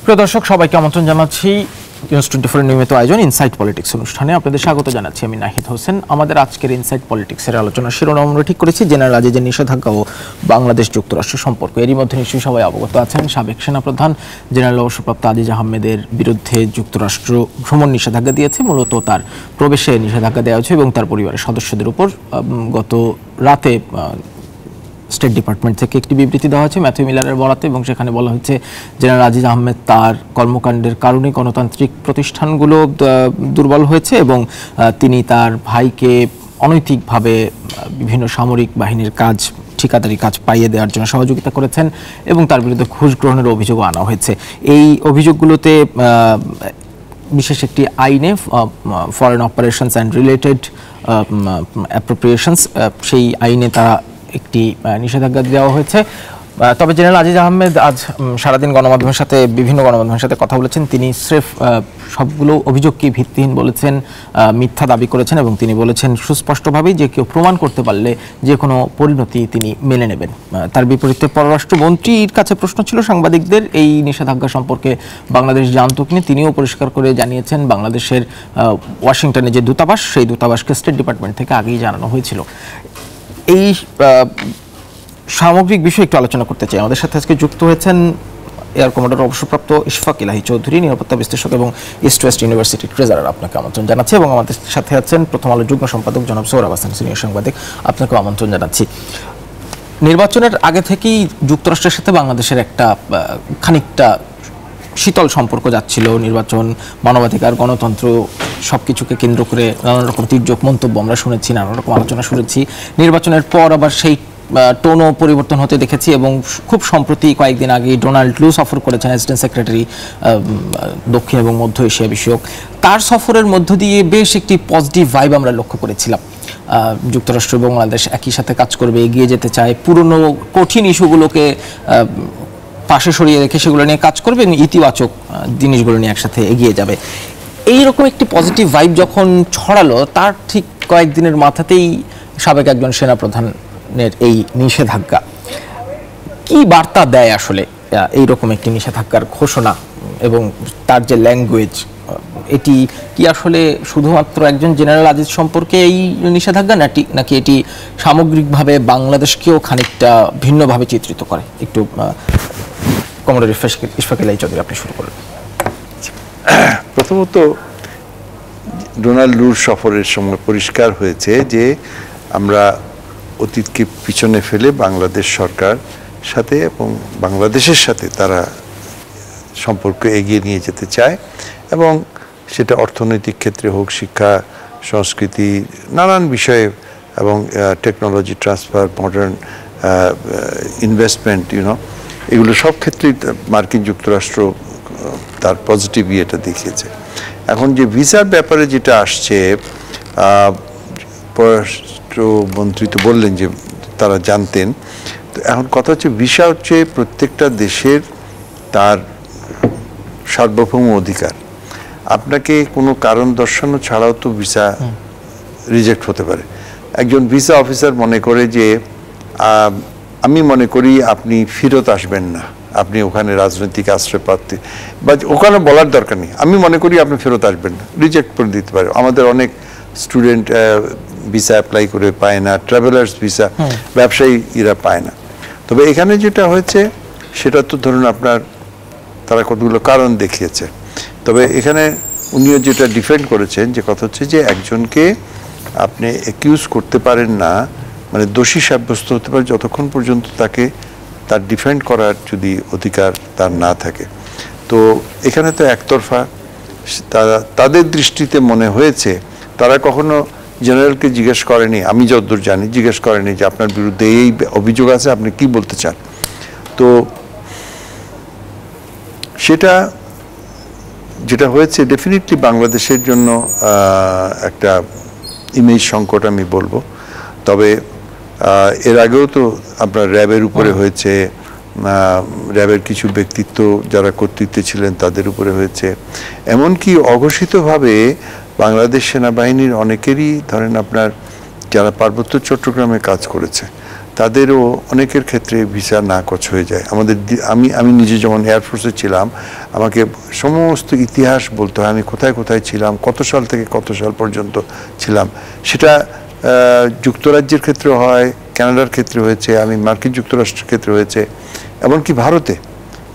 প্রিয় দর্শক, সবাইকে আমন্ত্রণ জানাচ্ছি নিউজ 24 নিয়মিত আয়োজন ইনসাইট পলিটিক্স অনুষ্ঠানে। আপনাদের স্বাগত জানাচ্ছি আমি নাহিদ হোসেন। আমাদের আজকের ইনসাইট পলিটিক্সের আলোচনার শিরোনাম আমরা ঠিক করেছি জেনারেল আজিজের নিষেধাজ্ঞা ও বাংলাদেশ যুক্তরাষ্ট্র সম্পর্ক। এরই মধ্যে নিশ্চয়ই সবাই অবগত আছেন সাবেক সেনাপ্রধান জেনারেল অবসরপ্রাপ্ত আজিজ আহমেদের বিরুদ্ধে যুক্তরাষ্ট্র ভ্রমণ নিষেধাজ্ঞা দিয়েছে। মূলত তার প্রবেশে নিষেধাজ্ঞা দেওয়া হয়েছে এবং তার পরিবারের সদস্যদের উপর গত রাতে স্টেট ডিপার্টমেন্ট থেকে একটি বিবৃতি দেওয়া হয়েছে ম্যাথিউ মিলারের বরাতে, এবং সেখানে বলা হয়েছে জেনারেল আজিজ আহমেদ তার কর্মকাণ্ডের কারণে গণতান্ত্রিক প্রতিষ্ঠানগুলো দুর্বল হয়েছে এবং তিনি তার ভাইকে অনৈতিকভাবে বিভিন্ন সামরিক বাহিনীর কাজ ঠিকাদারি কাজ পাইয়ে দেওয়ার জন্য সহযোগিতা করেছেন এবং তার বিরুদ্ধে ঘুষ গ্রহণের অভিযোগও আনা হয়েছে। এই অভিযোগগুলোতে বিশেষ একটি আইনে ফরেন অপারেশনস অ্যান্ড রিলেটেড অ্যাপ্রোপ্রিয়েশনস সেই আইনে তারা একটি নিষেধাজ্ঞা দেওয়া হয়েছে। তবে জেনারেল আজিজ আহমেদ আজ সারাদিন গণমাধ্যমের সাথে বিভিন্ন গণমাধ্যমের সাথে কথা বলেছেন। তিনি স্রেফ সবগুলো অভিযোগকে ভিত্তিহীন বলেছেন, মিথ্যা দাবি করেছেন এবং তিনি বলেছেন সুস্পষ্টভাবেই যে কেউ প্রমাণ করতে পারলে যে কোনো পরিণতি তিনি মেনে নেবেন। তার বিপরীতে পররাষ্ট্রমন্ত্রীর কাছে প্রশ্ন ছিল সাংবাদিকদের এই নিষেধাজ্ঞা সম্পর্কে বাংলাদেশ জানতো কিনা। তিনিও পরিষ্কার করে জানিয়েছেন বাংলাদেশের ওয়াশিংটনে যে দূতাবাস সেই দূতাবাসকে স্টেট ডিপার্টমেন্ট থেকে আগেই জানানো হয়েছিল। এই সামগ্রিক বিষয়ে একটু আলোচনা করতে চাই। আমাদের সাথে আজকে যুক্ত হয়েছেন এয়ার কমান্ডার অবসরপ্রাপ্ত ইশফাক ইলাহি চৌধুরী, নিরাপত্তা বিশ্লেষক এবং ইস্ট ওয়েস্ট ইউনিভার্সিটির ট্রেজারার। আপনাকে আমন্ত্রণ জানাচ্ছি। এবং আমাদের সাথে আছেন প্রথম আলো যুগ্ম সম্পাদক জনাব সোহরাব হাসান, সিনিয়র সাংবাদিক। আপনাকেও আমন্ত্রণ জানাচ্ছি। নির্বাচনের আগে থেকেই যুক্তরাষ্ট্রের সাথে বাংলাদেশের একটা খানিকটা শীতল সম্পর্ক যাচ্ছিল। নির্বাচন, মানবাধিকার, গণতন্ত্র সবকিছুকে কেন্দ্র করে নানান রকম তির্যক মন্তব্য আমরা শুনেছি, নানান রকম আলোচনা শুনেছি। নির্বাচনের পর আবার সেই টোনও পরিবর্তন হতে দেখেছি এবং খুব সম্প্রতি কয়েকদিন আগে ডোনাল্ড লু সফর করেছেন, অ্যাসিস্ট্যান্ট সেক্রেটারি দক্ষিণ এবং মধ্য এশিয়া বিষয়ক। তার সফরের মধ্য দিয়ে বেশ একটি পজিটিভ ভাইব আমরা লক্ষ্য করেছিলাম। যুক্তরাষ্ট্র এবং বাংলাদেশ একই সাথে কাজ করবে, এগিয়ে যেতে চায়, পুরনো কঠিন ইস্যুগুলোকে পাশে সরিয়ে রেখে সেগুলো নিয়ে কাজ করবে, ইতিবাচক জিনিসগুলো নিয়ে একসাথে এগিয়ে যাবে। এইরকম একটি পজিটিভ ভাইব যখন ছড়ালো তার ঠিক কয়েকদিনের মাথাতেই সাবেক একজন সেনাপ্রধানের এই নিষেধাজ্ঞা কি বার্তা দেয় আসলে এইরকম একটি নিষেধাজ্ঞার ঘোষণা এবং তার যে ল্যাঙ্গুয়েজ, এটি কি আসলে শুধুমাত্র একজন জেনারেল আজিজ সম্পর্কে এই নিষেধাজ্ঞা নাকি এটি সামগ্রিকভাবে বাংলাদেশকেও খানিকটা ভিন্নভাবে চিত্রিত করে? একটু কমরেড ইশফাক ইলাহি চৌধুরী, আপনি শুরু করুন। প্রথমত ডোনাল্ড লুর সফরের সময় পরিষ্কার হয়েছে যে আমরা অতীতকে পিছনে ফেলে বাংলাদেশ সরকার সাথে এবং বাংলাদেশের সাথে তারা সম্পর্ক এগিয়ে নিয়ে যেতে চায়, এবং সেটা অর্থনৈতিক ক্ষেত্রে হোক, শিক্ষা, সংস্কৃতি, নানান বিষয়ে, এবং টেকনোলজি ট্রান্সফার, মডার্ন ইনভেস্টমেন্ট, এগুলো সব ক্ষেত্রেই মার্কিন যুক্তরাষ্ট্র তার পজিটিভ ইয়েটা দেখিয়েছে। এখন যে ভিসার ব্যাপারে যেটা আসছে, পররাষ্ট্রমন্ত্রী তো বললেন যে তারা জানতেন। তো এখন কথা হচ্ছে ভিসা হচ্ছে প্রত্যেকটা দেশের তার সার্বভৌম অধিকার। আপনাকে কোনো কারণ দর্শানো ছাড়াও তো ভিসা রিজেক্ট হতে পারে। একজন ভিসা অফিসার মনে করে যে আমি মনে করি আপনি ফেরত আসবেন না, আপনি ওখানে রাজনৈতিক আশ্রয় প্রার্থী, বা ওখানে বলার দরকার নেই, আমি মনে করি আপনি ফেরত আসবেন না, রিজেক্ট করে দিতে পারে। আমাদের অনেক স্টুডেন্ট ভিসা অ্যাপ্লাই করে পায় না, ট্রাভেলার্স ভিসা ব্যবসায়ীরা পায় না। তবে এখানে যেটা হয়েছে সেটা তো ধরুন আপনার তারা কতগুলো কারণ দেখিয়েছে। তবে এখানে উনিও যেটা ডিফেন্ড করেছেন যে কথা হচ্ছে যে একজনকে আপনি অ্যাকিউজ করতে পারেন না, মানে দোষী সাব্যস্ত হতে পারে যতক্ষণ পর্যন্ত তাকে তার ডিফেন্ড করার যদি অধিকার তার না থাকে। তো এখানে তো একতরফা তাদের দৃষ্টিতে মনে হয়েছে, তারা কখনো জেনারেলকে জিজ্ঞেস করেনি, আমি যতদূর জানি জিজ্ঞেস করেনি যে আপনার বিরুদ্ধে এই অভিযোগ আছে, আপনি কি বলতে চান। তো সেটা যেটা হয়েছে ডেফিনেটলি বাংলাদেশের জন্য একটা ইমেজ সংকট আমি বলবো। তবে এর আগেও তো আপনার র্যাবের উপরে হয়েছে, র্যাবের কিছু ব্যক্তিত্ব যারা কর্তৃত্বে ছিলেন তাদের উপরে হয়েছে, এমনকি অঘোষিতভাবে বাংলাদেশ সেনাবাহিনীর অনেকেরই ধরেন আপনার যারা পার্বত্য চট্টগ্রামে কাজ করেছে তাদেরও অনেকের ক্ষেত্রে ভিসা নাকচ হয়ে যায়। আমি নিজে যখন এয়ারফোর্সে ছিলাম, আমাকে সমস্ত ইতিহাস বলতে হয়, আমি কোথায় কোথায় ছিলাম, কত সাল থেকে কত সাল পর্যন্ত ছিলাম। সেটা যুক্তরাজ্যের ক্ষেত্রে হয়, কানাডার ক্ষেত্রে হয়েছে, আমি মার্কিন যুক্তরাষ্ট্রের ক্ষেত্রে হয়েছে, এমনকি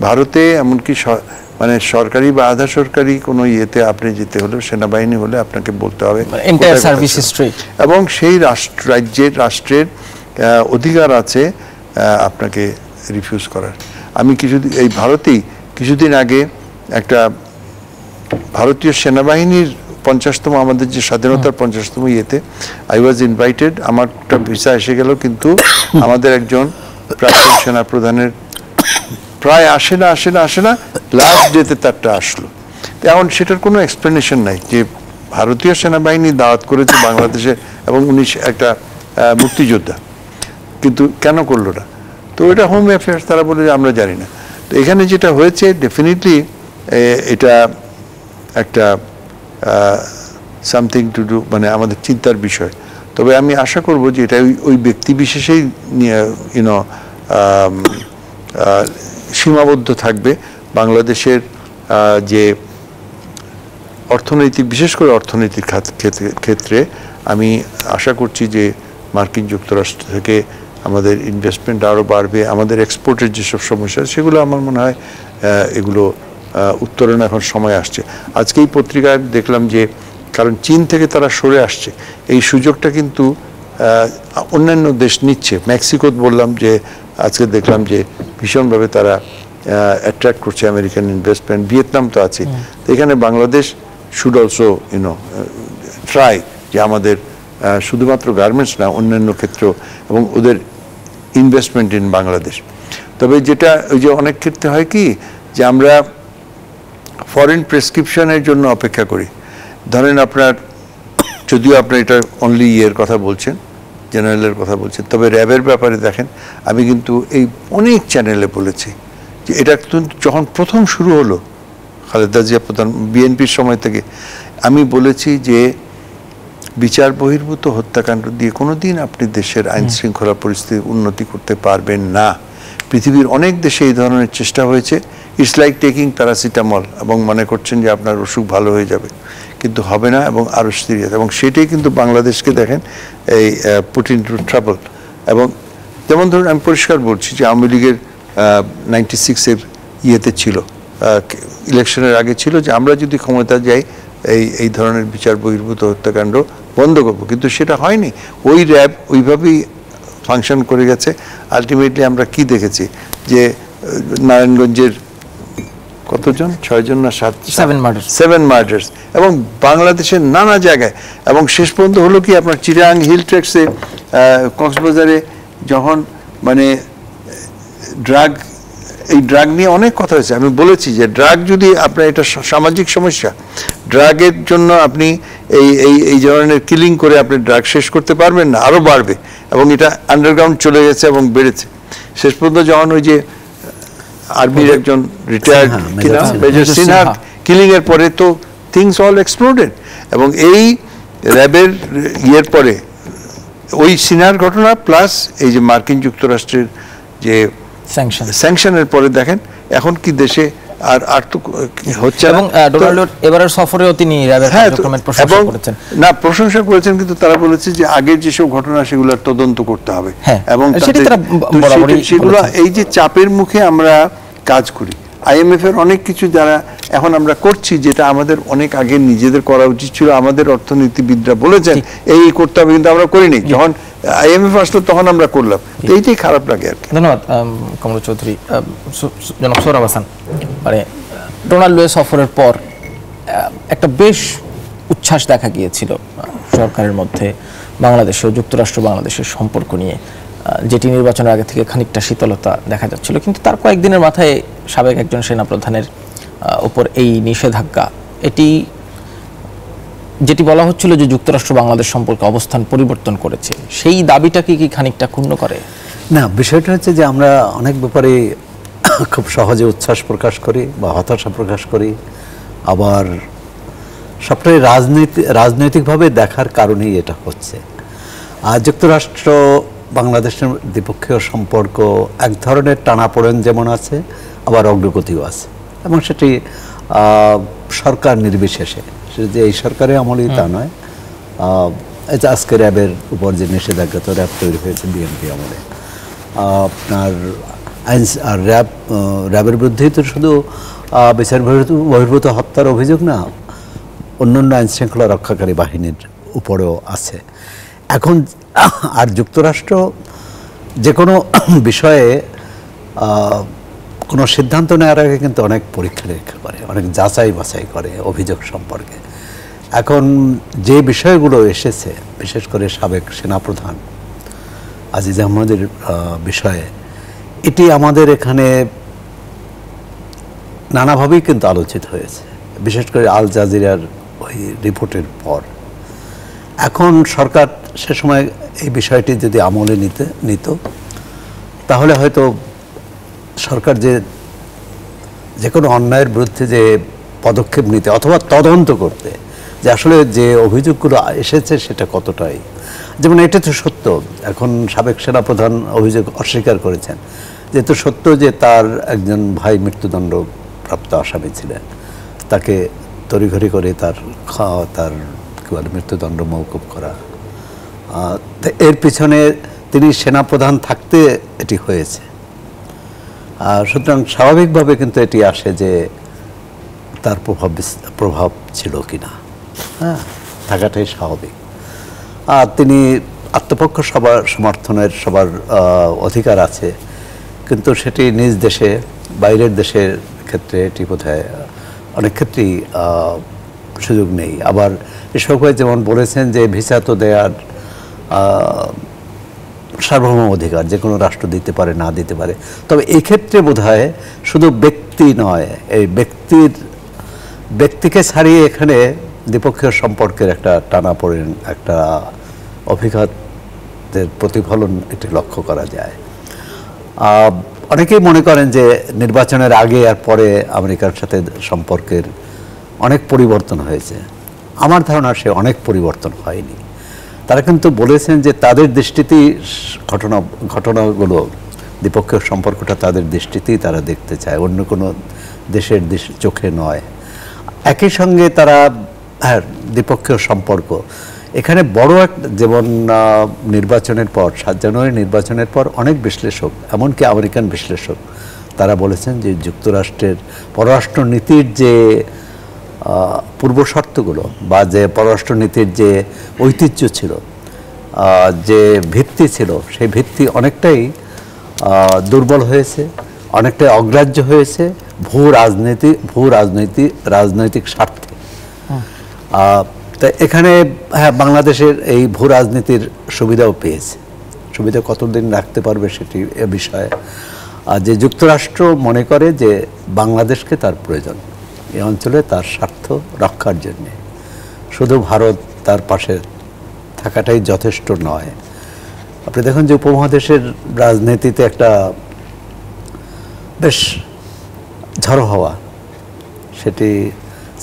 ভারতে এমনকি মানে সরকারি বা আধা সরকারি কোনো ইয়েতে আপনি যেতে হলে, সেনাবাহিনী হলে আপনাকে বলতে হবে এন্টায়ার সার্ভিস হিস্ট্রি, এবং সেই রাষ্ট্রের অধিকার আছে আপনাকে রিফিউজ করার। আমি এই ভারতেই কিছুদিন আগে একটা ভারতীয় সেনাবাহিনীর 50তম, আমাদের যে স্বাধীনতার 50তম ইয়েতে আই ওয়াজ ইনভাইটেড। আমার একটা ভিসা এসে গেল, কিন্তু আমাদের একজন প্রাক্তন সেনা প্রধানের প্রায় আসে না লাস্ট ডেতে তারটা আসলো। এখন সেটার কোনো এক্সপ্লেনেশন নাই যে ভারতীয় সেনাবাহিনী দাওয়াত করেছে বাংলাদেশে এবং উনি একটা মুক্তিযোদ্ধা, কিন্তু কেন করলো না? তো এটা হোম অ্যাফেয়ার্স, তারা বলে যে আমরা জানি না। তো এখানে যেটা হয়েছে, ডেফিনেটলি এটা একটা সামথিং টু ডু, মানে আমাদের চিন্তার বিষয়। তবে আমি আশা করব যে এটা ওই ব্যক্তি বিশেষেই সীমাবদ্ধ থাকবে। বাংলাদেশের যে অর্থনৈতিক, বিশেষ করে অর্থনৈতিক ক্ষেত্রে আমি আশা করছি যে মার্কিন যুক্তরাষ্ট্র থেকে আমাদের ইনভেস্টমেন্ট আরও বাড়বে। আমাদের এক্সপোর্টের যেসব সমস্যা, সেগুলো আমার মনে হয় এগুলো উত্তরণ এখন সময় আসছে। আজকেই পত্রিকায় দেখলাম যে, কারণ চীন থেকে তারা সরে আসছে, এই সুযোগটা কিন্তু অন্যান্য দেশ নিচ্ছে। মেক্সিকো বললাম যে আজকে দেখলাম যে ভীষণভাবে তারা অ্যাট্রাক্ট করছে আমেরিকান ইনভেস্টমেন্ট। ভিয়েতনাম তো আছে। তো এখানে বাংলাদেশ শুড অলসো ট্রাই যে আমাদের শুধুমাত্র গার্মেন্টস না, অন্যান্য ক্ষেত্রেও, এবং ওদের ইনভেস্টমেন্ট ইন বাংলাদেশ। তবে যেটা ওই যে অনেক ক্ষেত্রে হয় কি, যে আমরা ফরেন প্রেসক্রিপশনের জন্য অপেক্ষা করি। ধরেন আপনার, যদিও আপনার এটা অনলি ইয়ের কথা বলছেন, জেনারেলের কথা বলছেন, তবে র্যাবের ব্যাপারে দেখেন, আমি কিন্তু এই অনেক চ্যানেলে বলেছি যে এটা যখন প্রথম শুরু হলো খালেদা জিয়া প্রধান বিএনপির সময় থেকে, আমি বলেছি যে বিচার বহির্ভূত হত্যাকাণ্ড দিয়ে কোনোদিন আপনি দেশের আইন শৃঙ্খলা পরিস্থিতির উন্নতি করতে পারবেন না। পৃথিবীর অনেক দেশে এই ধরনের চেষ্টা হয়েছে। ইটস লাইক টেকিং প্যারাসিটামল, এবং মনে করছেন যে আপনার অসুখ ভালো হয়ে যাবে, কিন্তু হবে না, এবং আরও সিরিয়াস। এবং সেটাই কিন্তু বাংলাদেশকে দেখেন এই পুট ইনটু ট্রাবল। এবং যেমন ধরুন, আমি পরিষ্কার বলছি যে আওয়ামী লীগের 96-এর ইয়েতে ছিল, ইলেকশনের আগে ছিল যে আমরা যদি ক্ষমতা যাই এই ধরনের বিচার বহির্ভূত হত্যাকাণ্ড বন্ধ করব, কিন্তু সেটা হয়নি। ওই র্যাব ওইভাবেই ফাংশন করে গেছে। আলটিমেটলি আমরা কি দেখেছি যে নারায়ণগঞ্জের কতজন, 6জন না 7 মার্ডার্স, এবং বাংলাদেশের নানা জায়গায়। এবং শেষ পর্যন্ত হলো কি, আপনার চিরাং হিল ট্রেক্সে, কক্সবাজারে যখন মানে এই ড্রাগ নিয়ে অনেক কথা হয়েছে। আমি বলেছি যে ড্রাগ যদি আপনার, এটা সামাজিক সমস্যা, ড্রাগের জন্য আপনি এই ধরনের কিলিং করে আপনি ড্রাগ শেষ করতে পারবেন না, আরও বাড়বে, এবং এটা আন্ডারগ্রাউন্ড চলে গেছে এবং বেড়েছে। শেষ পর্যন্ত যখন ওই যে আর্মির একজন রিটায়ার্ড মেজর সিনহা কিলিং এর পরে, তো থিংস অল এক্সপ্লোডেড। এবং এই র্যাবের ইয়ের পরে, ওই সিনহার ঘটনা প্লাস এই যে মার্কিন যুক্তরাষ্ট্রের যে স্যাংশনের পরে দেখেন এখন কি দেশে আর তো হচ্ছে। এবং ডোনাল্ড এবারের সফরেও তিনি র্যাবের কার্যক্রমের প্রশংসা করেছেন। না, প্রশংসা করেছেন, কিন্তু তারা বলেছে যে আগের যেসব ঘটনা সেগুলোর তদন্ত করতে হবে, এবং সেগুলো এই যে চাপের মুখে আমরা কাজ করি। IMF এর অনেক কিছু যারা এখন আমরা করছি, যেটা আমাদের অনেক আগে নিজেদের করা উচিত ছিল। আমাদের অর্থনীতিবিদরা বলেছেন এই করতে হবে, কিন্তু আমরা করিনি। যখন IMF আসলো তখন আমরা করলাম, এইটাই খারাপ লাগে আর কি। ধন্যবাদ কমল চৌধুরী। জনাব সোহরাব হাসান, মানে ডোনাল্ড সফরের পর একটা বেশ উচ্ছ্বাস দেখা গিয়েছিল সরকারের মধ্যে বাংলাদেশ ও যুক্তরাষ্ট্র বাংলাদেশের সম্পর্ক নিয়ে, যেটি নির্বাচনের আগে থেকে খানিকটা শীতলতা দেখা যাচ্ছিল। কিন্তু তার কয়েকদিনের মাথায় সাবেক একজন সেনাপ্রধানের উপর এই নিষেধাজ্ঞা, যেটি বলা হচ্ছিল যে যুক্তরাষ্ট্র বাংলাদেশ সম্পর্কে অবস্থান পরিবর্তন করেছে, সেই দাবিটাকে কি খানিকটা ক্ষুণ্ণ করে? না, বিষয়টা হচ্ছে যে আমরা অনেক ব্যাপারে খুব সহজে উচ্ছ্বাস প্রকাশ করি বা হতাশা প্রকাশ করি, আবার সবটাই রাজনৈতিকভাবে দেখার কারণেই এটা হচ্ছে। আর যুক্তরাষ্ট্র বাংলাদেশের দ্বিপক্ষীয় সম্পর্ক এক ধরনের টানাপোড়েন যেমন আছে, আবার অগ্রগতিও আছে, এবং সেটি সরকার নির্বিশেষে, যে এই সরকারের আমলেই তা নয়। এই যে আজকে র্যাবের উপর যে নিষেধাজ্ঞা, তো র্যাব তৈরি হয়েছে বিএনপি আমলে, আপনার আইন আর র্যাবের বিরুদ্ধেই তো শুধু বিচার বহির্ভূত হত্যার অভিযোগ না, অন্যান্য আইন শৃঙ্খলা রক্ষাকারী বাহিনীর উপরেও আছে। এখন আর যুক্তরাষ্ট্র যে কোনো বিষয়ে কোনো সিদ্ধান্ত নেওয়ার আগে কিন্তু অনেক পরীক্ষা নিরীক্ষা করে, অনেক যাচাই বাছাই করে অভিযোগ সম্পর্কে। এখন যে বিষয়গুলো এসেছে, বিশেষ করে সাবেক সেনাপ্রধান আজিজ আহমদের বিষয়ে, এটি আমাদের এখানে নানাভাবেই কিন্তু আলোচিত হয়েছে, বিশেষ করে আল জাজিরার ওই রিপোর্টের পর। এখন সরকার সে সময় এই বিষয়টি যদি আমলে নিত, তাহলে হয়তো সরকার যে কোনো অন্যায়ের বিরুদ্ধে যে পদক্ষেপ নিতে অথবা তদন্ত করতে, যে আসলে যে অভিযোগগুলো এসেছে সেটা কতটাই, যেমন এটা তো সত্য, এখন সাবেক সেনাপ্রধান অভিযোগ অস্বীকার করেছেন, যেহেতু সত্য যে তার একজন ভাই মৃত্যুদণ্ড প্রাপ্ত আসামি ছিলেন, তাকে তড়িঘড়ি করে তার কী বলে মৃত্যুদণ্ড মওকুফ করা, এর পিছনে তিনি সেনাপ্রধান থাকতে এটি হয়েছে। সুতরাং স্বাভাবিকভাবে কিন্তু এটি আসে যে তার প্রভাব ছিল কিনা, হ্যাঁ, থাকাটাই স্বাভাবিক। আর তিনি আত্মপক্ষ সবার সমর্থনের সবার অধিকার আছে, কিন্তু সেটি নিজ দেশে বাইরের দেশের ক্ষেত্রে এটি বোধহয় অনেক ক্ষেত্রেই সুযোগ নেই। আবার এসব ভাই যেমন বলেছেন যে ভিসা তো দেওয়ার সার্বভৌম অধিকার যে কোনো রাষ্ট্র দিতে পারে, না দিতে পারে, তবে এই ক্ষেত্রে বোধহয় শুধু ব্যক্তি নয়, এই ব্যক্তিকে ছাড়িয়ে এখানে দ্বিপক্ষীয় সম্পর্কের একটা টানাপোড়েন, একটা অভিঘাতের প্রতিফলন এটি লক্ষ্য করা যায়। অনেকেই মনে করেন যে নির্বাচনের আগে আর পরে আমেরিকার সাথে সম্পর্কের অনেক পরিবর্তন হয়েছে। আমার ধারণা সে অনেক পরিবর্তন হয়নি। তারা কিন্তু বলেছেন যে তাদের দৃষ্টিতেই ঘটনাগুলো, দ্বিপক্ষীয় সম্পর্কটা তাদের দৃষ্টিতেই তারা দেখতে চায়, অন্য কোনো দেশের চোখে নয়। একই সঙ্গে তারা দ্বিপক্ষীয় সম্পর্ক এখানে বড় যেমন নির্বাচনের পর 7 জানুয়ারি নির্বাচনের পর অনেক বিশ্লেষক, এমনকি আমেরিকান বিশ্লেষক, তারা বলেছেন যে যুক্তরাষ্ট্রের পররাষ্ট্রনীতির যে পূর্বশর্তগুলো বা যে পররাষ্ট্রনীতির যে ঐতিহ্য ছিল, যে ভিত্তি ছিল, সেই ভিত্তি অনেকটাই দুর্বল হয়েছে, অনেকটাই অগ্রাহ্য হয়েছে রাজনৈতিক স্বার্থে। তা এখানে হ্যাঁ, বাংলাদেশের এই ভূ রাজনীতির সুবিধাও পেয়েছে। সুবিধা কতদিন রাখতে পারবে সেটি এ বিষয়ে, যে যুক্তরাষ্ট্র মনে করে যে বাংলাদেশকে তার প্রয়োজন এই অঞ্চলে তার স্বার্থ রক্ষার জন্যে, শুধু ভারত তার পাশে থাকাটাই যথেষ্ট নয়। আপনি দেখুন যে উপমহাদেশের রাজনীতিতে একটা বেশ ঝড়ো হওয়া, সেটি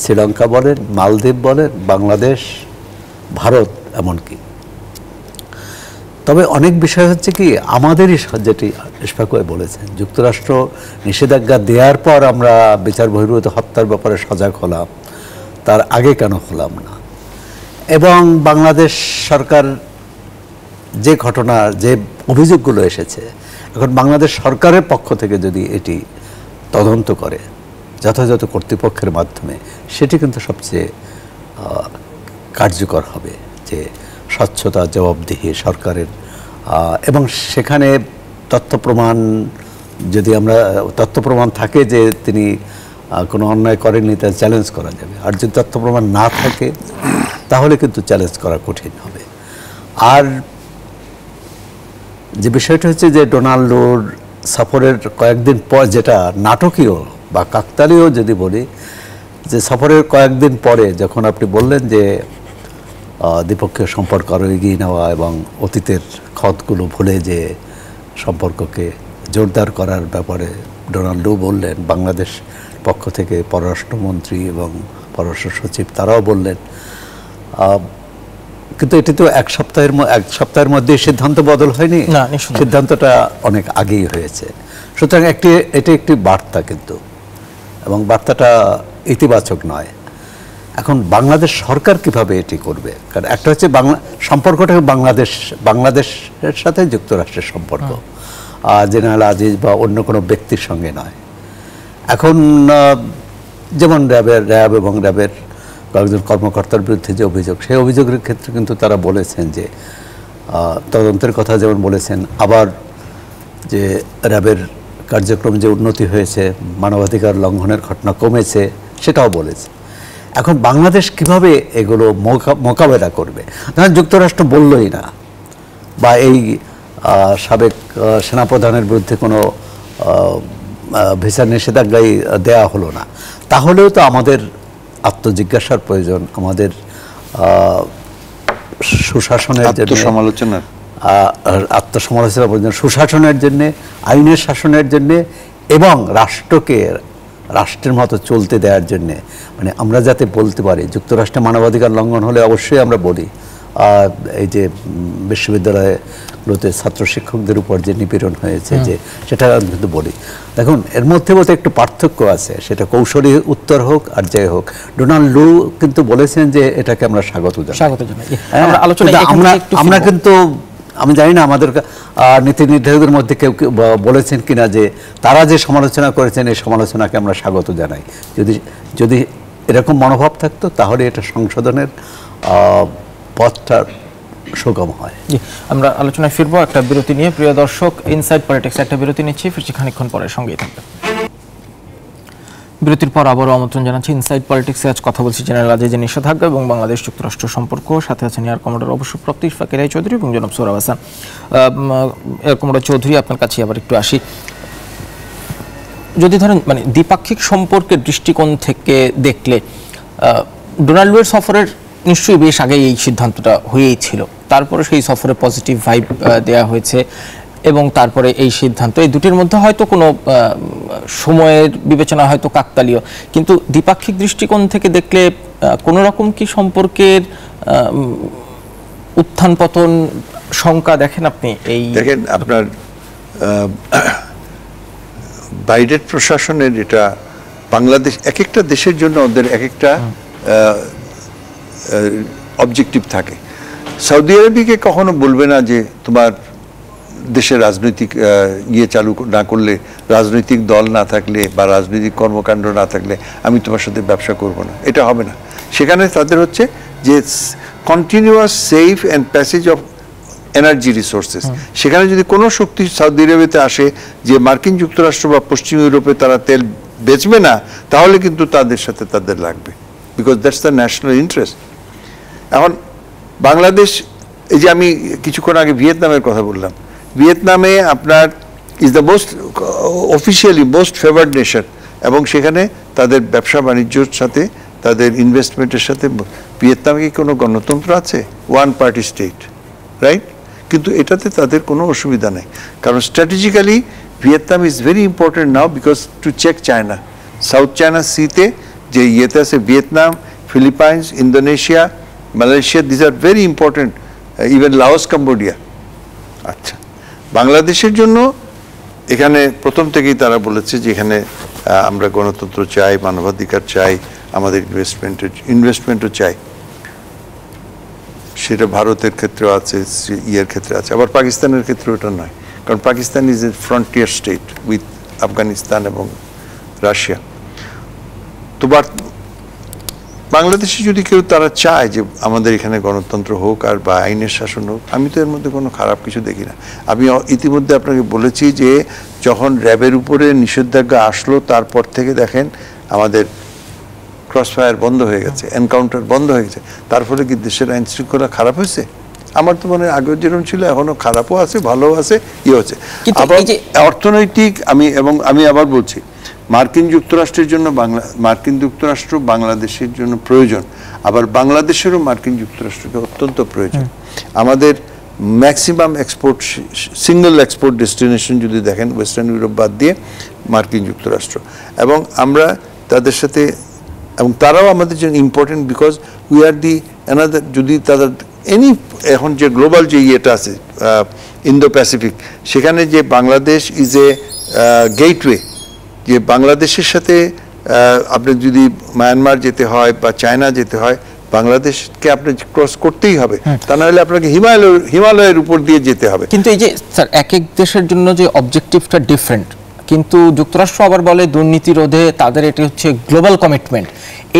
শ্রীলঙ্কা বলেন, মালদ্বীপ বলেন, বাংলাদেশ, ভারত এমনকি। তবে অনেক বিষয় হচ্ছে কি আমাদেরই, যেটি ইশফাক ভাই বলেছেন, যুক্তরাষ্ট্র নিষেধাজ্ঞা দেওয়ার পর আমরা বিচার বহির্ভূত হত্যার ব্যাপারে সজাগ হলাম, তার আগে কেন হলাম না? এবং বাংলাদেশ সরকার যে ঘটনা, যে অভিযোগগুলো এসেছে, এখন বাংলাদেশ সরকারের পক্ষ থেকে যদি এটি তদন্ত করে যথাযথ কর্তৃপক্ষের মাধ্যমে, সেটি কিন্তু সবচেয়ে কার্যকর হবে, যে স্বচ্ছতা, জবাবদিহি সরকারের, এবং সেখানে তথ্য প্রমাণ থাকে যে তিনি কোনো অন্যায় করেননি, তা চ্যালেঞ্জ করা যাবে। আর যদি তথ্য প্রমাণ না থাকে তাহলে কিন্তু চ্যালেঞ্জ করা কঠিন হবে। আর যে বিষয়টা হচ্ছে যে ডোনাল্ডোর সফরের কয়েকদিন পর, যেটা নাটকীয় বা কাকতালীয় যদি বলি, যে সফরের কয়েকদিন পরে যখন আপনি বললেন যে দ্বিপক্ষীয় সম্পর্ক আরও এগিয়ে নেওয়া এবং অতীতের ক্ষতগুলো ভুলে যে সম্পর্ককে জোরদার করার ব্যাপারে ডোনাল্ডো বললেন, বাংলাদেশ পক্ষ থেকে পররাষ্ট্রমন্ত্রী এবং পররাষ্ট্র সচিব তারাও বললেন, কিন্তু এটি তো এক সপ্তাহের মধ্যে সিদ্ধান্ত বদল হয়নি, না, নিশ্চয়ই। সিদ্ধান্তটা অনেক আগেই হয়েছে। সুতরাং এটি একটি বার্তা কিন্তু, এবং বার্তাটা ইতিবাচক নয়। এখন বাংলাদেশ সরকার কিভাবে এটি করবে, কারণ একটা হচ্ছে সম্পর্কটা বাংলাদেশের সাথে যুক্তরাষ্ট্রের সম্পর্ক, জেনারেল আজিজ বা অন্য কোনো ব্যক্তির সঙ্গে নয়। এখন যেমন র্যাব এবং র্যাবের কয়েকজন কর্মকর্তার বিরুদ্ধে যে অভিযোগ, সেই অভিযোগের ক্ষেত্রে কিন্তু তারা বলেছেন যে তদন্তের কথা যেমন বলেছেন, আবার যে র্যাবের কার্যক্রম যে উন্নতি হয়েছে, মানবাধিকার লঙ্ঘনের ঘটনা কমেছে, সেটাও বলেছে। এখন বাংলাদেশ কিভাবে এগুলো মোকাবেলা করবে? ধরেন যুক্তরাষ্ট্র বললই না, বা এই সাবেক সেনাপ্রধানের বিরুদ্ধে কোনো ভিসা নিষেধাজ্ঞাই দেয়া হলো না, তাহলেও তো আমাদের আত্মজিজ্ঞাসার প্রয়োজন, আমাদের সুশাসনের জন্য, আত্মসমালোচনার প্রয়োজন, সুশাসনের জন্যে, আইনের শাসনের জন্যে, এবং রাষ্ট্রের মতো চলতে দেওয়ার জন্যে। মানে আমরা যাতে বলতে পারি যুক্তরাষ্ট্রে মানবাধিকার লঙ্ঘন হলে অবশ্যই আমরা বলি, এই যে বিশ্ববিদ্যালয়গুলোতে ছাত্র শিক্ষকদের উপর যে নিপীড়ন হয়েছে, যে সেটা কিন্তু বলি। দেখুন, এর মধ্যে একটু পার্থক্য আছে, সেটা কৌশলী উত্তর হোক আর যাই হোক। ডোনাল্ড লু কিন্তু বলেছেন যে এটাকে আমরা স্বাগত জানাই। আমরা কিন্তু, আমি জানি না আমাদের নীতি নির্ধারকদের মধ্যে কেউ বলেছেন কিনা যে তারা যে সমালোচনা করেছেন এই সমালোচনাকে আমরা স্বাগত জানাই। যদি এরকম মনোভাব থাকতো তাহলে এটা সংশোধনের পথটা সুগম হয়। আমরা আলোচনায় ফিরবো একটা বিরতি নিয়ে। প্রিয় দর্শক, ইনসাইড পলিটিক্স একটা বিরতি নিচ্ছি, ফিরছি খানিকক্ষণ পরে, সঙ্গেই থাকবেন। বিরতির পর আবারও আমন্ত্রণ জানাচ্ছি ইনসাইড পলিটিক্সে। আজ কথা বলছি জেনারেল আজিজের নিষেধাজ্ঞা এবং বাংলাদেশ যুক্তরাষ্ট্র সম্পর্ক। সাথে আছেন এয়ার কমোডর অবসরপ্রাপ্ত ইশফাক রায় চৌধুরী এবং জনাব সোহরাব হাসান। এয়ার কমোডর চৌধুরী, আপনার কাছে আবার একটু আসি। যদি ধরেন মানে দ্বিপাক্ষিক সম্পর্কের দৃষ্টিকোণ থেকে দেখলে, ডোনাল্ড লুয়ের সফরের নিশ্চয়ই বেশ আগে এই সিদ্ধান্তটা হয়েই ছিল, তারপরে সেই সফরে পজিটিভ ভাইব দেয়া হয়েছে, এবং তারপরে এই সিদ্ধান্ত, এই দুটির মধ্যে হয়তো কোনো সময়ের বিবেচনা হয়তো কাকতালীয়, কিন্তু দ্বিপাক্ষিক দৃষ্টিকোণ থেকে দেখলে কোনো রকম কি সম্পর্কের উত্থান পতন শঙ্কা দেখেন আপনি? এই দেখেন, আপনার বাইডেন প্রশাসনের এটা বাংলাদেশ, এক একটা দেশের জন্য ওদের এক একটা অবজেক্টিভ থাকে। সৌদি আরবকে কখনো বলবে না যে তোমার দেশের রাজনৈতিক চালু না করলে, রাজনৈতিক দল না থাকলে বা রাজনৈতিক কর্মকাণ্ড না থাকলে আমি তোমার সাথে ব্যবসা করব না, এটা হবে না। সেখানে তাদের হচ্ছে যে continuous safe and passage of energy resources. সেখানে যদি কোনো শক্তি সৌদি আরবেতে আসে যে মার্কিন যুক্তরাষ্ট্র বা পশ্চিম ইউরোপে তারা তেল বেচবে না, তাহলে কিন্তু তাদের সাথে তাদের লাগবে, because that's the national interest. এখন বাংলাদেশ, এই যে আমি কিছুক্ষণ আগে ভিয়েতনামের কথা বললাম, ভিয়েতনামে আপনার is the most officially most favoured nation, এবং সেখানে তাদের ব্যবসা বাণিজ্যর সাথে, তাদের ইনভেস্টমেন্টের সাথে, ভিয়েতনামে কি কোনো গণতন্ত্র আছে? One party state, right? কিন্তু এটাতে তাদের কোনো অসুবিধা নেই, কারণ strategically Vietnam is very important now because to check China. South China সিতে যে ইয়েতে আছে Vietnam, Philippines, Indonesia, Malaysia, this are very important, even Laos, Cambodia. আচ্ছা, বাংলাদেশের জন্য এখানে প্রথম থেকেই তারা বলেছে যে এখানে আমরা গণতন্ত্র চাই, মানবাধিকার চাই, আমাদের ইনভেস্টমেন্টও চাই। সেটা ভারতের ক্ষেত্রেও আছে, ইয়ের ক্ষেত্রে আছে, আবার পাকিস্তানের ক্ষেত্রে ওটা নয়, কারণ Pakistan is a frontier state with Afghanistan এবং রাশিয়া। তো বাংলাদেশে যদি কেউ তারা চায় যে আমাদের এখানে গণতন্ত্র হোক আর বা আইনের শাসন হোক, আমি তো এর মধ্যে কোনো খারাপ কিছু দেখি না। আমি ইতিমধ্যে আপনাকে বলেছি যে যখন র্যাবের উপরে নিষেধাজ্ঞা আসলো তারপর থেকে দেখেন আমাদের ক্রসফায়ার বন্ধ হয়ে গেছে, এনকাউন্টার বন্ধ হয়ে গেছে। তার ফলে কি দেশের আইন শৃঙ্খলা খারাপ হয়েছে? আমার তো মনে হয় আগের যেরকম ছিল এখনো খারাপও আছে, ভালোও আছে, ইয়ে হচ্ছে। আবার অর্থনৈতিক, আমি আবার বলছি, মার্কিন যুক্তরাষ্ট্রের জন্য মার্কিন যুক্তরাষ্ট্র বাংলাদেশের জন্য প্রয়োজন, আবার বাংলাদেশেরও মার্কিন যুক্তরাষ্ট্রকে অত্যন্ত প্রয়োজন। আমাদের maximum export, single export destination যদি দেখেন ওয়েস্টার্ন ইউরোপ বাদ দিয়ে মার্কিন যুক্তরাষ্ট্র, এবং আমরা তাদের সাথে, এবং তারাও আমাদের জন্য important because we are the another, যদি তাদের এনি এখন যে গ্লোবাল যে ইয়েটা আছে ইন্দো প্যাসিফিক, সেখানে যে বাংলাদেশ ইজ এ গেটওয়ে, যে বাংলাদেশের সাথে আপনি যদি মায়ানমার যেতে হয় বা চায়না যেতে হয়, বাংলাদেশকে আপনি ক্রস করতেই হবে, তা না হলে আপনাকে হিমালয়ের উপর দিয়ে যেতে হবে। কিন্তু এই যে স্যার এক এক দেশের জন্য যে অবজেক্টিভটা ডিফারেন্ট, কিন্তু যুক্তরাষ্ট্র আবার বলে দুর্নীতি রোধে তাদের এটি হচ্ছে গ্লোবাল কমিটমেন্ট।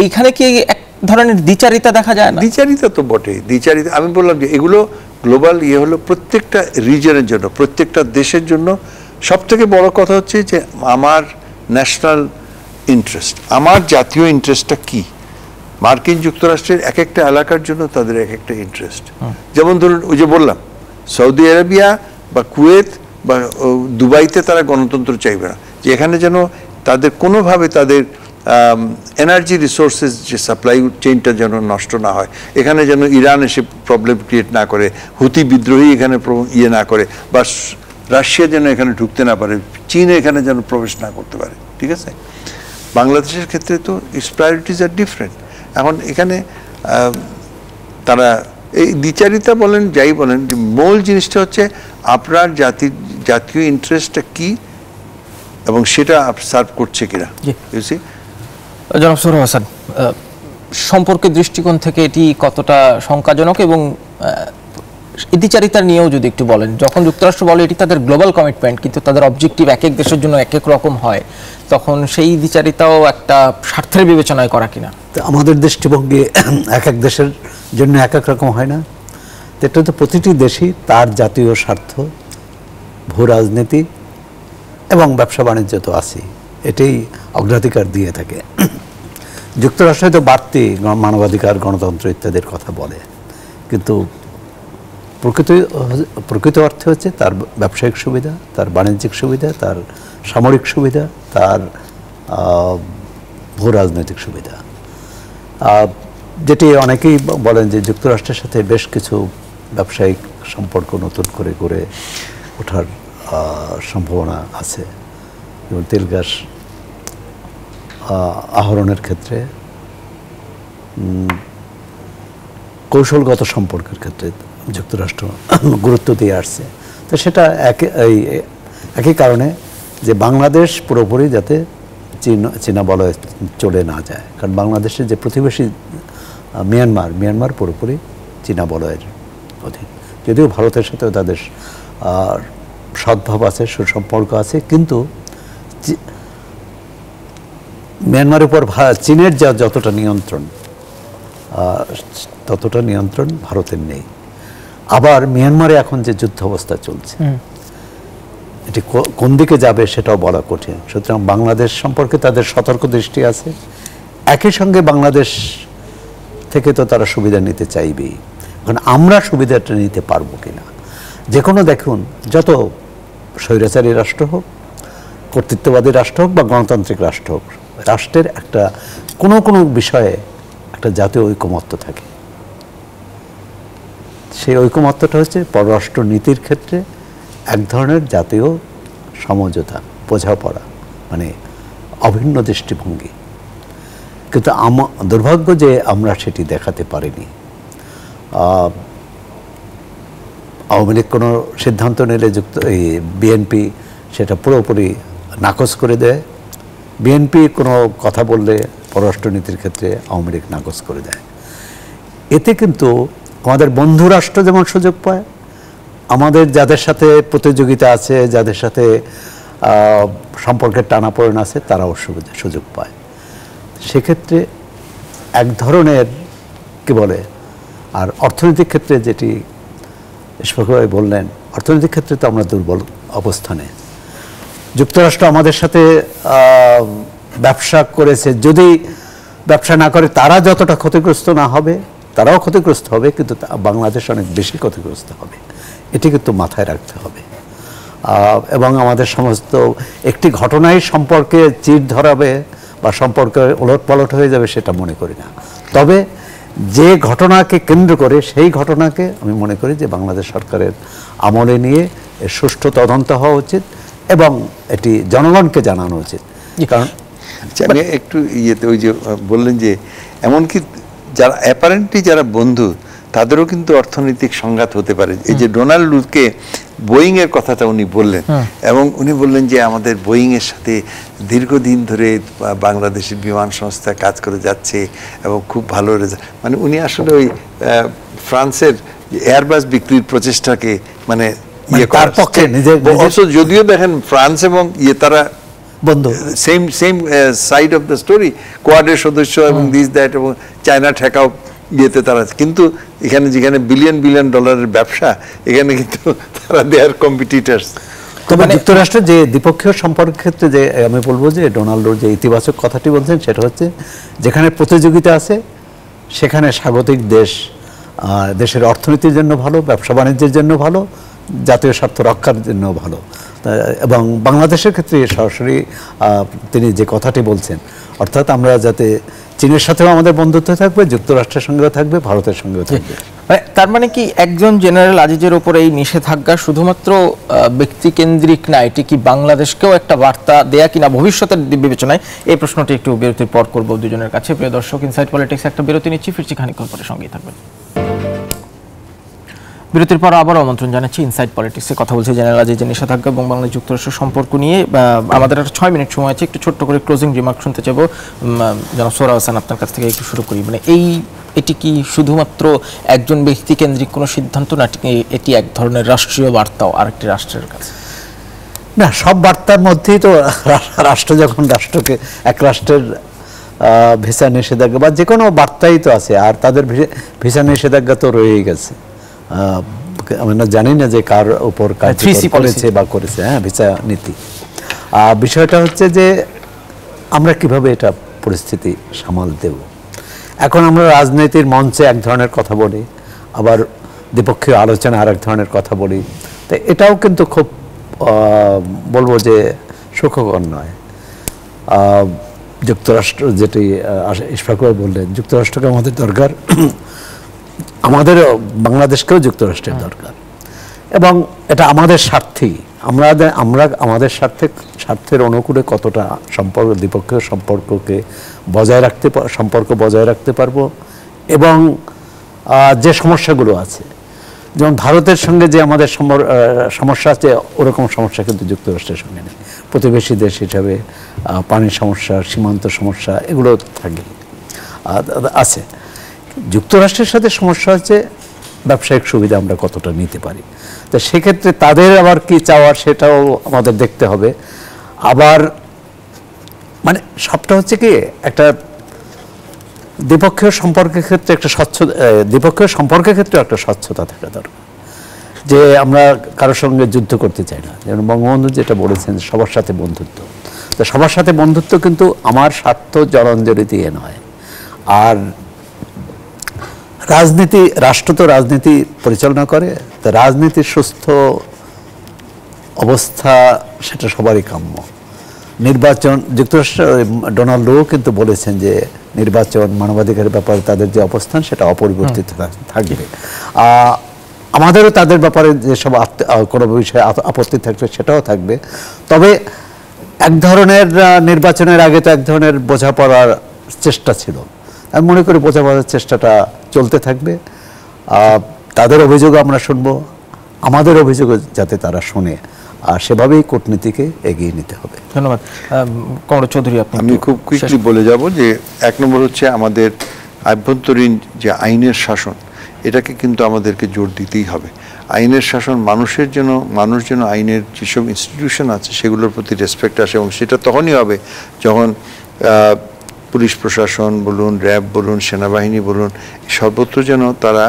এইখানে কি এক ধরনের দ্বিচারিতা দেখা যায় না? দ্বিচারিতা তো বটেই, দ্বিচারিতা। আমি বললাম যে এগুলো গ্লোবাল ইয়ে হলো প্রত্যেকটা রিজনের জন্য, প্রত্যেকটা দেশের জন্য। সব থেকে বড় কথা হচ্ছে যে আমার ন্যাশনাল ইন্টারেস্ট, আমার জাতীয় ইন্টারেস্টটা কি। মার্কিন যুক্তরাষ্ট্রের এক একটা এলাকার জন্য তাদের এক একটা ইন্টারেস্ট। যেমন ধরুন ওই যে বললাম, সৌদি আরবিয়া বা কুয়েত বা দুবাইতে তারা গণতন্ত্র চাইবে না, যে এখানে যেন তাদের কোনোভাবে তাদের এনার্জি রিসোর্সেস যে সাপ্লাই চেইনটা যেন নষ্ট না হয়, এখানে যেন ইরান এসে প্রবলেম ক্রিয়েট না করে, হুতি বিদ্রোহী এখানে ইয়ে না করে, বা রাশিয়া যেন এখানে ঢুকতে না পারে, চীন এখানে যেন প্রবেশ না করতে পারে। ঠিক আছে, বাংলাদেশের ক্ষেত্রে তো ইটস প্রায়োরিটিজ আর ডিফারেন্ট। এখন এখানে তারা এই দ্বিচারিতা বলেন যাই বলেন, যে মূল জিনিসটা হচ্ছে আপনার জাতীয় ইন্টারেস্টটা কি এবং সেটা সার্ভ করছে কিনা। বুঝছি জনাব সোহরাব হাসান, সম্পর্কের দৃষ্টিকোণ থেকে এটি কতটা শঙ্কাজনক, এবং দ্বিচারিতা নিয়েও যদি একটু বলেন। যখন যুক্তরাষ্ট্র বলে এটি তাদের গ্লোবাল কমিটমেন্ট, কিন্তু তাদের অবজেক্টিভ এক এক দেশের জন্য এক এক রকম হয়, তখন সেই দ্বিচারিতাও একটা স্বার্থের বিবেচনায় করা কিনা? আমাদের দৃষ্টিভঙ্গি এক এক দেশের জন্য এক এক রকম হয় না। এটা তো প্রতিটি দেশই তার জাতীয় স্বার্থ, ভূ রাজনীতি এবং ব্যবসা বাণিজ্য তো আছেই, এটাই অগ্রাধিকার দিয়ে থাকে। যুক্তরাষ্ট্র হয়তো বাড়তি মানবাধিকার, গণতন্ত্র ইত্যাদির কথা বলে, কিন্তু প্রকৃত অর্থে হচ্ছে তার ব্যবসায়িক সুবিধা, তার বাণিজ্যিক সুবিধা, তার সামরিক সুবিধা, তার ভূ রাজনৈতিক সুবিধা। যেটি অনেকেই বলেন যে যুক্তরাষ্ট্রের সাথে বেশ কিছু ব্যবসায়িক সম্পর্ক নতুন করে গড়ে ওঠার সম্ভাবনা আছে, যেমন তেল গ্যাস আহরণের ক্ষেত্রে, কৌশলগত সম্পর্কের ক্ষেত্রে যুক্তরাষ্ট্র গুরুত্ব দিয়ে আসছে। তো সেটা একই কারণে যে বাংলাদেশ পুরোপুরি যাতে চীনা বলয়ে চলে না যায়, কারণ বাংলাদেশের যে প্রতিবেশী মিয়ানমার পুরোপুরি চীনা বলয়ের অধীন। যদিও ভারতের সাথেও তাদের সদ্ভাব আছে, সুসম্পর্ক আছে, কিন্তু মিয়ানমারের উপর চীনের যতটা নিয়ন্ত্রণ, ততটা নিয়ন্ত্রণ ভারতের নেই। আবার মিয়ানমারে এখন যে যুদ্ধ অবস্থা চলছে, এটি কোন দিকে যাবে সেটাও বলা কঠিন। সুতরাং বাংলাদেশ সম্পর্কে তাদের সতর্ক দৃষ্টি আছে। একই সঙ্গে বাংলাদেশ থেকে তো তারা সুবিধা নিতে চাইবেই। এখন আমরা সুবিধাটা নিতে পারবো কিনা, যে কোনো দেখুন, যত স্বৈরাচারী রাষ্ট্র হোক, কর্তৃত্ববাদী রাষ্ট্র হোক বা গণতান্ত্রিক রাষ্ট্র হোক, রাষ্ট্রের একটা কোনো বিষয়ে একটা জাতীয় ঐকমত্য থাকে। সেই ঐকমত্যটা হচ্ছে পররাষ্ট্র নীতির ক্ষেত্রে এক ধরনের জাতীয় সমঝোতা, বোঝাপড়া, মানে অভিন্ন দৃষ্টিভঙ্গি। কিন্তু দুর্ভাগ্য যে আমরা সেটি দেখাতে পারিনি। আওয়ামী লীগ কোনো সিদ্ধান্ত নিলে বিএনপি সেটা পুরোপুরি নাকচ করে দেয়। বিএনপি কোনো কথা বললে পররাষ্ট্রনীতির ক্ষেত্রে আওয়ামী লীগ নাকচ করে দেয়। এতে কিন্তু আমাদের বন্ধু রাষ্ট্র যেমন সুযোগ পায়, আমাদের যাদের সাথে প্রতিযোগিতা আছে, যাদের সাথে সম্পর্কের টানাপোড়েন আছে, তারাও সুযোগ পায়। সেক্ষেত্রে এক ধরনের কি বলে, আর অর্থনৈতিক ক্ষেত্রে যেটি স্পষ্টভাবে বললেন, অর্থনৈতিক ক্ষেত্রে তো আমরা দুর্বল অবস্থানে। যুক্তরাষ্ট্র আমাদের সাথে ব্যবসা করেছে, যদি ব্যবসা না করে তারা যতটা ক্ষতিগ্রস্ত না হবে, তারাও ক্ষতিগ্রস্ত হবে, কিন্তু বাংলাদেশ অনেক বেশি ক্ষতিগ্রস্ত হবে। এটি কিন্তু মাথায় রাখতে হবে। এবং আমাদের সমস্ত একটি ঘটনাই সম্পর্কে চির ধরাবে বা সম্পর্কে ওলটপালট হয়ে যাবে সেটা মনে করি না। তবে যে ঘটনাকে কেন্দ্র করে, সেই ঘটনাকে আমি মনে করি যে বাংলাদেশ সরকারের আমলে নিয়ে এর সুষ্ঠু তদন্ত হওয়া উচিত এবং এটি জনগণকে জানানো উচিত। কারণ আমি একটু ইয়েতে ওই যে বললেন যে এমনকি যারা অ্যাপারেন্টলি যারা বন্ধু, তাদেরও কিন্তু অর্থনৈতিক সংঘাত হতে পারে। এই যে ডোনাল্ড লুকে বোয়িং এর কথাটা উনি বললেন, এবং উনি বললেন যে আমাদের বোয়িং এর সাথে দীর্ঘদিন ধরে বাংলাদেশের বিমান সংস্থা কাজ করে যাচ্ছে এবং খুব ভালো রেজাল্ট, মানে উনি আসলে ওই ফ্রান্সের এয়ারবাস বিক্রির প্রচেষ্টাকে মানে তার পক্ষে যদিও দেখেন ফ্রান্স এবং তারা বন্ধু, same side of the story, কোয়াডের সদস্য এবং দিস দ্যাট, এবং চায়না ঠেকাও তারা, কিন্তু এখানে যেখানে বিলিয়ন বিলিয়ন ডলারের ব্যবসা, এখানে কিন্তু তারা দেয়ার কম্পিটিটার্স। তবে যুক্তরাষ্ট্রের যে দ্বিপক্ষীয় সম্পর্কের ক্ষেত্রে যে আমি বলবো যে ডোনাল্ডোর যে ইতিবাচক কথাটি বলছেন, সেটা হচ্ছে যেখানে প্রতিযোগিতা আছে সেখানে স্বাগতিক দেশ দেশের অর্থনীতির জন্য ভালো, ব্যবসা বাণিজ্যের জন্য ভালো, জাতীয় স্বার্থ রক্ষার জন্য ভালো। এবং বাংলাদেশের ক্ষেত্রে সরাসরি তিনি যে কথাটি বলছেন, অর্থাৎ আমরা যাতে চীনের সাথেও আমাদের বন্ধুত্ব থাকবে, যুক্তরাষ্ট্রের সঙ্গেও থাকবে, ভারতের সঙ্গেও থাকবে। তার মানে কি একজন জেনারেল আজিজের উপর এই নিষেধাজ্ঞা শুধুমাত্র ব্যক্তিকেন্দ্রিক না, এটি কি বাংলাদেশকেও একটা বার্তা দেয়া কিনা ভবিষ্যতের বিবেচনায়? এই প্রশ্নটি একটু বিরতির পর করব দুজনের কাছে। প্রিয় দর্শক, ইনসাইড পলিটিক্স একটা বিরতি নিচ্ছি, ফিরছি খানিকক্ষণ পরে, সঙ্গেই থাকবেন। বিরতির পর আবার আমন্ত্রণ জানাচ্ছি ইনসাইড পলিটিক্সে। কথা বলছি জেনারেল আজিজের নিষেধাজ্ঞা এবং বাংলাদেশ যুক্তরাষ্ট্র সম্পর্ক নিয়ে। আমাদের আর 6 মিনিট সময় আছে, একটু ছোট্ট করে ক্লোজিং রিমার্ক শুনতে চাইবো। জনাব সোহরাওয়ার্দী হাসান, আপনার কাছ থেকে একটু শুরু করি। মানে এটি কি শুধুমাত্র একজন ব্যক্তি কেন্দ্রিক কোনো সিদ্ধান্ত না, এটি এক ধরনের রাষ্ট্রীয় বার্তাও আরেকটি রাষ্ট্রের কাছে? না, সব বার্তার মধ্যেই তো রাষ্ট্র যখন রাষ্ট্রকে এক রাষ্ট্রের ভিসা নিষেধাজ্ঞা বা যে কোনো বার্তাই তো আছে, আর তাদের ভিসা নিষেধাজ্ঞা তো রয়েই গেছে। আমি জানি না যে কার উপর করেছে বা করেছে, হ্যাঁ, ভিসা নীতি। বিষয়টা হচ্ছে যে আমরা কিভাবে এটা পরিস্থিতি সামাল দেব। এখন আমরা রাজনীতির মঞ্চে এক ধরনের কথা বলি, আবার দ্বিপক্ষীয় আলোচনা আর এক ধরনের কথা বলি, তো এটাও কিন্তু খুব বলবো যে সুখকর নয়। যুক্তরাষ্ট্র যেটি ইশফাক ভাই বললেন, যুক্তরাষ্ট্রকে আমাদের দরকার, আমাদের বাংলাদেশকেও যুক্তরাষ্ট্রের দরকার, এবং এটা আমাদের স্বার্থেই। আমরা আমাদের স্বার্থের অনুকূলে কতটা সম্পর্ক, দ্বিপক্ষীয় সম্পর্ক বজায় রাখতে পারবো, এবং যে সমস্যাগুলো আছে, যেমন ভারতের সঙ্গে যে আমাদের সমস্যা আছে, ওরকম সমস্যা কিন্তু যুক্তরাষ্ট্রের সঙ্গে নেই। প্রতিবেশী দেশ হিসাবে পানির সমস্যা, সীমান্ত সমস্যা, এগুলো থাকে আছে। যুক্তরাষ্ট্রের সাথে সমস্যা হচ্ছে ব্যবসায়িক সুবিধা আমরা কতটা নিতে পারি। তো সেক্ষেত্রে তাদের আবার কি চাওয়ার, সেটাও আমাদের দেখতে হবে। আবার মানে সবটা হচ্ছে কি, একটা দ্বিপক্ষীয় সম্পর্কের ক্ষেত্রে একটা স্বচ্ছতা থাকা দরকার, যে আমরা কারোর সঙ্গে যুদ্ধ করতে চাই না। যেমন বঙ্গবন্ধু যেটা বলেছেন, সবার সাথে বন্ধুত্ব। তো সবার সাথে বন্ধুত্ব কিন্তু আমার স্বার্থ জলাঞ্জলি দিয়ে নয়। আর রাষ্ট্র তো রাজনীতি পরিচালনা করে, তো রাজনীতির সুস্থ অবস্থা সেটা সবারই কাম্য। নির্বাচন, যুক্তরাষ্ট্র ডোনাল্ডও কিন্তু বলেছেন যে নির্বাচন, মানবাধিকারের ব্যাপারে তাদের যে অবস্থান সেটা অপরিবর্তিত থাকবে। আমাদেরও তাদের ব্যাপারে যেসব কোনো বিষয়ে আপত্তি থাকবে সেটাও থাকবে। তবে এক ধরনের নির্বাচনের আগে তো এক ধরনের বোঝাপড়ার চেষ্টা ছিল। আমি মনে করি বোঝাপড়ার চেষ্টাটা চলতে থাকবে। তাদের অভিযোগ আমরা শুনবো, আমাদের অভিযোগ যাতে তারা শোনে, আর সেভাবেই কূটনীতিকে এগিয়ে নিতে হবে। ধন্যবাদ। কমরেড চৌধুরী, আমি খুব কুইকলি বলে যাব যে 1 নম্বর হচ্ছে আমাদের আভ্যন্তরীণ যে আইনের শাসন, এটাকে কিন্তু আমাদেরকে জোর দিতেই হবে। আইনের শাসন, মানুষ যেন আইনের যেসব ইনস্টিটিউশন আছে সেগুলোর প্রতি রেসপেক্ট আসে, এবং সেটা তখনই হবে যখন পুলিশ প্রশাসন বলুন, র্যাব বলুন, সেনাবাহিনী বলুন, সর্বত্র যেন তারা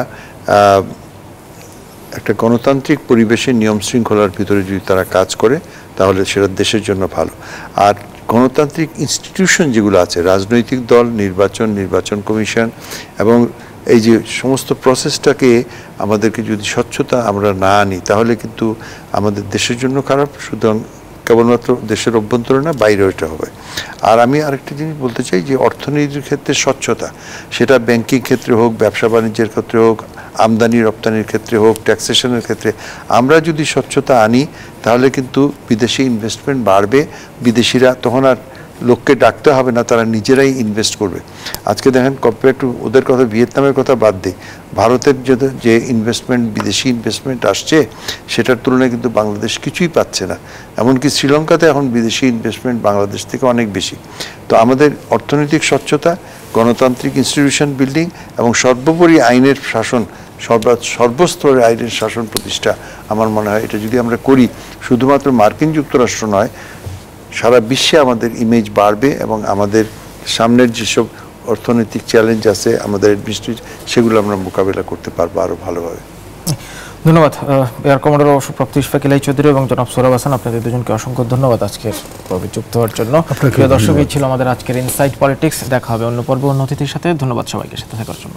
একটা গণতান্ত্রিক পরিবেশে নিয়ম শৃঙ্খলার ভিতরে যদি তারা কাজ করে, তাহলে সেটা দেশের জন্য ভালো। আর গণতান্ত্রিক ইনস্টিটিউশন যেগুলো আছে, রাজনৈতিক দল, নির্বাচন কমিশন, এবং এই যে সমস্ত প্রসেসটাকে আমাদেরকে যদি স্বচ্ছতা আমরা না আনি, তাহলে কিন্তু আমাদের দেশের জন্য খারাপ, সুতরাং কেবলমাত্র দেশের অভ্যন্তরে না, বাইরেও এটা হবে। আর আমি আরেকটা জিনিস বলতে চাই যে অর্থনীতির ক্ষেত্রে স্বচ্ছতা, সেটা ব্যাংকিং ক্ষেত্রে হোক, ব্যবসা বাণিজ্যের ক্ষেত্রে হোক, আমদানি রপ্তানির ক্ষেত্রে হোক, ট্যাক্সেশনের ক্ষেত্রে, আমরা যদি স্বচ্ছতা আনি তাহলে কিন্তু বিদেশি ইনভেস্টমেন্ট বাড়বে। বিদেশিরা তখন আর লোককে ডাকতে হবে না, তারা নিজেরাই ইনভেস্ট করবে। আজকে দেখেন কম্পেয়ার টু ওদের কথা, ভিয়েতনামের কথা বাদ দিই, ভারতের যে ইনভেস্টমেন্ট, বিদেশি ইনভেস্টমেন্ট আসছে সেটার তুলনায় কিন্তু বাংলাদেশ কিছুই পাচ্ছে না। এমনকি শ্রীলঙ্কাতে এখন বিদেশি ইনভেস্টমেন্ট বাংলাদেশ থেকে অনেক বেশি। তো আমাদের অর্থনৈতিক স্বচ্ছতা, গণতান্ত্রিক ইনস্টিটিউশন বিল্ডিং এবং সর্বোপরি আইনের শাসন, সর্বস্তরে আইনের শাসন প্রতিষ্ঠা, আমার মনে হয় এটা যদি আমরা করি, শুধুমাত্র মার্কিন যুক্তরাষ্ট্র নয়, সারা বিশ্বে আমাদের ইমেজ বাড়বে এবং আমাদের সামনের যেসব অর্থনৈতিক চ্যালেঞ্জ আছে আমাদের অ্যাডমিনিস্ট্রেশন, সেগুলো আমরা মোকাবেলা করতে পারবো আরও ভালোভাবে। ধন্যবাদ এয়ার কমান্ডার অবসরপ্রাপ্ত ইশফাক ইলাহি চৌধুরী এবং জনাব সোহরাব হাসান, আপনাদের দুজনকে অসংখ্য ধন্যবাদ আজকের পর্বে যুক্ত হওয়ার জন্য। প্রিয় দর্শক, এই ছিল আমাদের আজকের ইনসাইট পলিটিক্স। দেখা হবে অন্য পর্বে অন্য অতিথির সাথে। ধন্যবাদ সবাইকে সাথে থাকার জন্য।